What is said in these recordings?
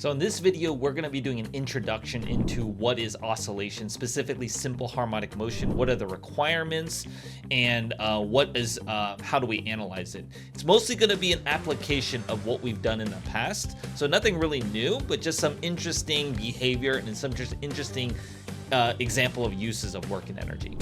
So in this video, we're going to be doing an introduction into what is oscillation, specifically simple harmonic motion. What are the requirements, and how do we analyze it? It's mostly going to be an application of what we've done in the past. So nothing really new, but just some interesting behavior and some just interesting example of uses of work and energy.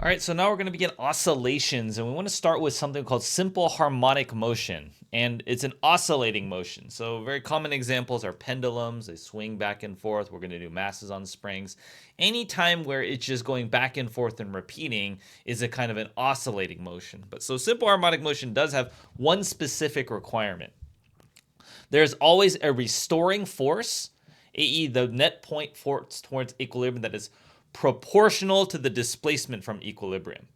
All right, so now we're going to begin oscillations, and we want to start with something called simple harmonic motion, and it's an oscillating motion. So very common examples are pendulums. They swing back and forth. We're going to do masses on springs. Anytime where it's just going back and forth and repeating is a kind of an oscillating motion. But so simple harmonic motion does have one specific requirement. There's always a restoring force, i.e. the net point force towards equilibrium that is proportional to the displacement from equilibrium.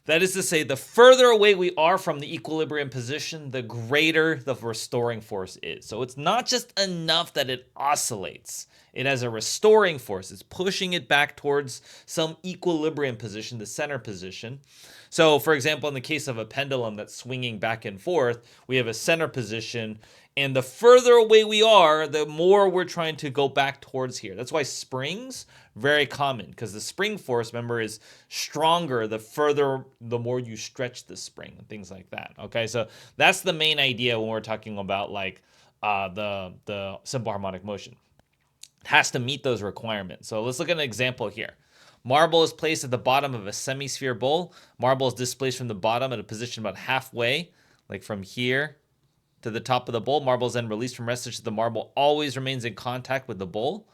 That is to say, the further away we are from the equilibrium position, the greater the restoring force is. So it's not just enough that it oscillates. It has a restoring force. It's pushing it back towards some equilibrium position, the center position. So, for example, in the case of a pendulum that's swinging back and forth, we have a center position, and the further away we are, the more we're trying to go back towards here. That's why springs, very common, because the spring force, remember, is stronger the more you stretch the spring and things like that. Okay, so that's the main idea when we're talking about like the simple harmonic motion. It has to meet those requirements. So let's look at an example here. Marble is placed at the bottom of a semi-sphere bowl. Marble is displaced from the bottom at a position about halfway, like from here to the top of the bowl. Marble is then released from rest such that the marble always remains in contact with the bowl.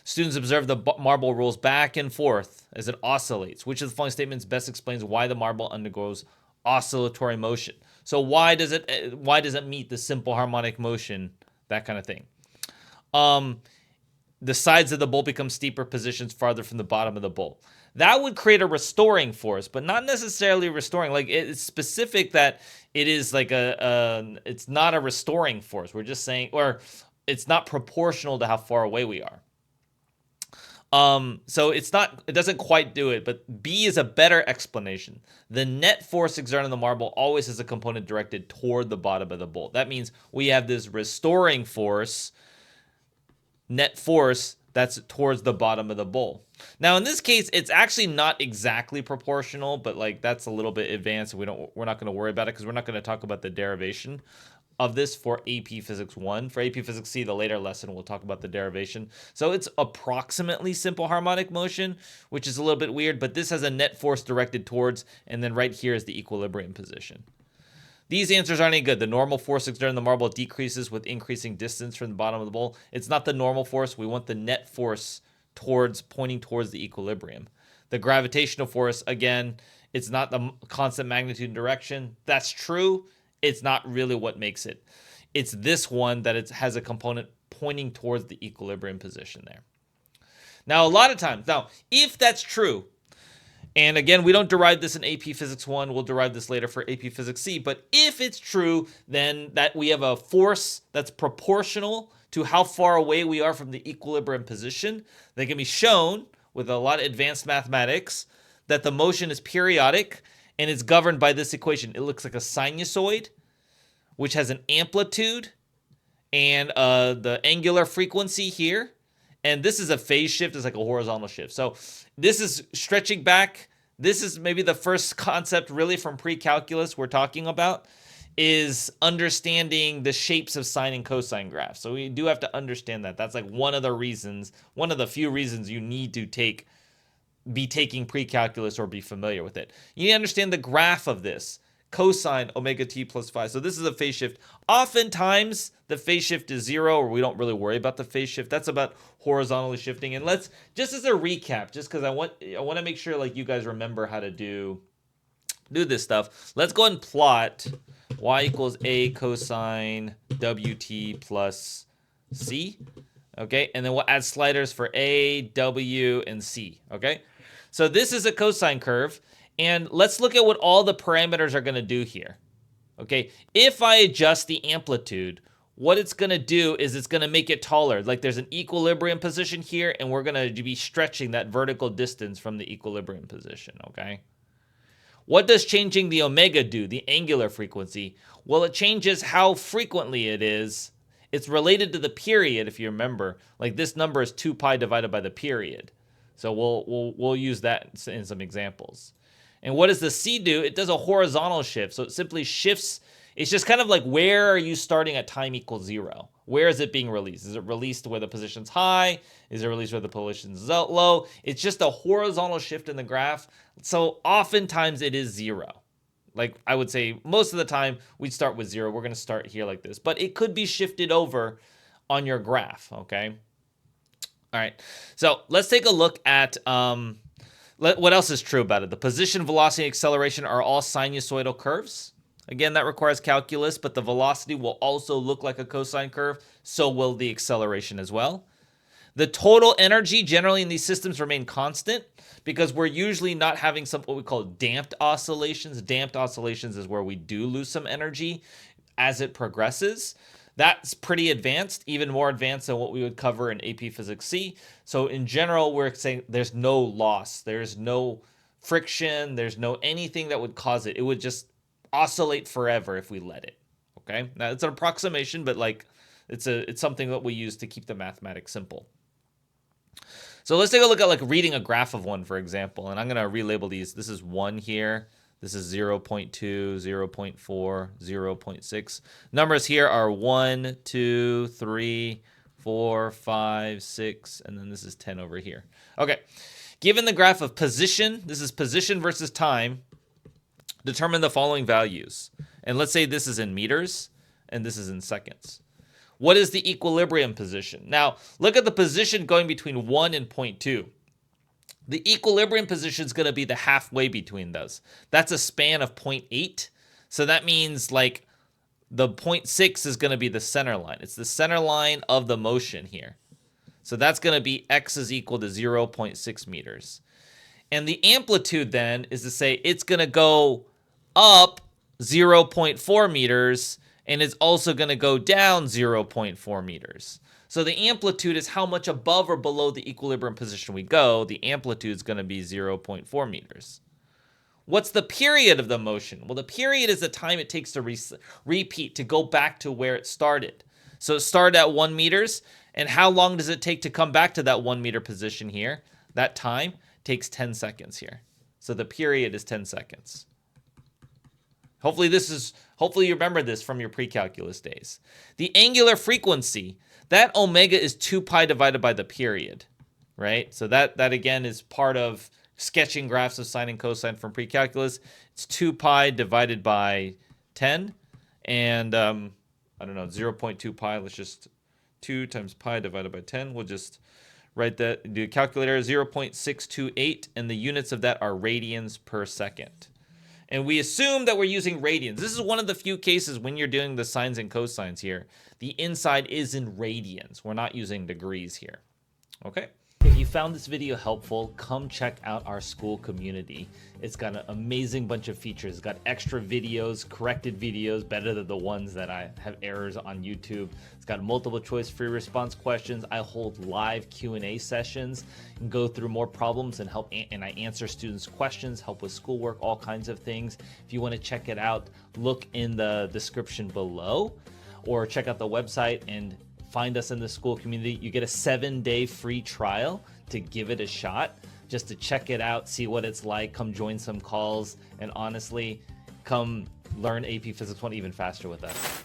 Students observe the marble rolls back and forth as it oscillates. Which of the following statements best explains why the marble undergoes oscillatory motion? So why does it meet the simple harmonic motion? That kind of thing. The sides of the bowl become steeper positions farther from the bottom of the bowl. That would create a restoring force, but not necessarily restoring. Like, it's specific that it is like it's not a restoring force. We're just saying, or it's not proportional to how far away we are. So it doesn't quite do it, but B is a better explanation. The net force exerted on the marble always has a component directed toward the bottom of the bowl. That means we have this restoring force, net force, that's towards the bottom of the bowl. Now in this case, it's actually not exactly proportional, but like that's a little bit advanced. We're not going to worry about it because we're not going to talk about the derivation of this for AP Physics 1. For AP Physics C, the later lesson, we'll talk about the derivation. So it's approximately simple harmonic motion, which is a little bit weird, but this has a net force directed towards, and then right here is the equilibrium position. These answers aren't any good. The normal force exerted on the marble decreases with increasing distance from the bottom of the bowl. It's not the normal force. We want the net force pointing towards the equilibrium. The gravitational force, again, it's not the constant magnitude and direction. That's true. It's not really what makes it. It's this one that it has a component pointing towards the equilibrium position there. Now, a lot of times, if that's true, and again, we don't derive this in AP Physics 1. We'll derive this later for AP Physics C. But if it's true, then that we have a force that's proportional to how far away we are from the equilibrium position. That can be shown with a lot of advanced mathematics that the motion is periodic and it's governed by this equation. It looks like a sinusoid, which has an amplitude and the angular frequency here. And this is a phase shift. It's like a horizontal shift. So this is stretching back. This is maybe the first concept really from pre-calculus we're talking about, is understanding the shapes of sine and cosine graphs. So we do have to understand that. That's like one of the few reasons you need to be taking pre-calculus or be familiar with it. You need to understand the graph of this. Cosine omega t plus phi. So this is a phase shift. Oftentimes the phase shift is 0, or we don't really worry about the phase shift. That's about horizontally shifting. And let's, just as a recap, just because I want to make sure like you guys remember how to do this stuff. Let's go and plot y equals a cosine wt plus c. Okay, and then we'll add sliders for a, w, and c. Okay, so this is a cosine curve. And let's look at what all the parameters are going to do here. Okay, if I adjust the amplitude, what it's going to do is it's going to make it taller. Like there's an equilibrium position here, and we're going to be stretching that vertical distance from the equilibrium position, okay? What does changing the omega do, the angular frequency? Well, it changes how frequently it is It's related to the period, if you remember. Like this number is 2 pi divided by the period. So we'll use that in some examples. And what does the C do? It does a horizontal shift. So it simply shifts. It's just kind of like, where are you starting at time equals 0? Where is it being released? Is it released where the position's high? Is it released where the position's low? It's just a horizontal shift in the graph. So oftentimes it is 0. Like I would say most of the time we'd start with 0. We're going to start here like this. But it could be shifted over on your graph, okay? All right. So let's take a look at what else is true about it. The position, velocity, and acceleration are all sinusoidal curves. Again, that requires calculus, but the velocity will also look like a cosine curve. So will the acceleration as well. The total energy generally in these systems remain constant because we're usually not having what we call damped oscillations. Damped oscillations is where we do lose some energy as it progresses. That's pretty advanced, even more advanced than what we would cover in AP Physics C. So in general, we're saying there's no loss. There's no friction. There's no anything that would cause it. It would just oscillate forever if we let it. Okay? Now, it's an approximation, but like it's something that we use to keep the mathematics simple. So let's take a look at like reading a graph of one, for example. And I'm going to relabel these. This is 1 here. This is 0.2, 0.4, 0.6. Numbers here are 1, 2, 3, 4, 5, 6, and then this is 10 over here. Okay. Given the graph of position, this is position versus time, determine the following values. And let's say this is in meters, and this is in seconds. What is the equilibrium position? Now, look at the position going between 1 and 0.2. The equilibrium position is going to be the halfway between those. That's a span of 0.8. So that means like the 0.6 is going to be the center line. It's the center line of the motion here. So that's going to be x is equal to 0.6 meters. And the amplitude then is to say it's going to go up 0.4 meters and it's also going to go down 0.4 meters. So the amplitude is how much above or below the equilibrium position we go. The amplitude is going to be 0.4 meters. What's the period of the motion? Well, the period is the time it takes to repeat, to go back to where it started. So it started at 1 meters, and how long does it take to come back to that 1 meter position here? That time takes 10 seconds here. So the period is 10 seconds. Hopefully you remember this from your pre-calculus days. The angular frequency, that omega is 2 pi divided by the period, right? So that again is part of sketching graphs of sine and cosine from pre-calculus. It's 2 pi divided by 10, and I don't know, 0.2 pi. Let's just 2 times pi divided by 10. We'll just write that, do a calculator, 0.628, and the units of that are radians per second. And we assume that we're using radians. This is one of the few cases when you're doing the sines and cosines here. The inside is in radians. We're not using degrees here. Okay? If you found this video helpful, come check out our school community. It's got an amazing bunch of features. It's got extra videos, corrected videos, better than the ones that I have errors on YouTube. It's got multiple choice free response questions. I hold live Q&A sessions and go through more problems and and I answer students' questions, help with schoolwork, all kinds of things. If you want to check it out, look in the description below or check out the website and find us in the school community. You get a 7-day free trial to give it a shot, just to check it out, see what it's like, come join some calls, and honestly, come learn AP Physics 1 even faster with us.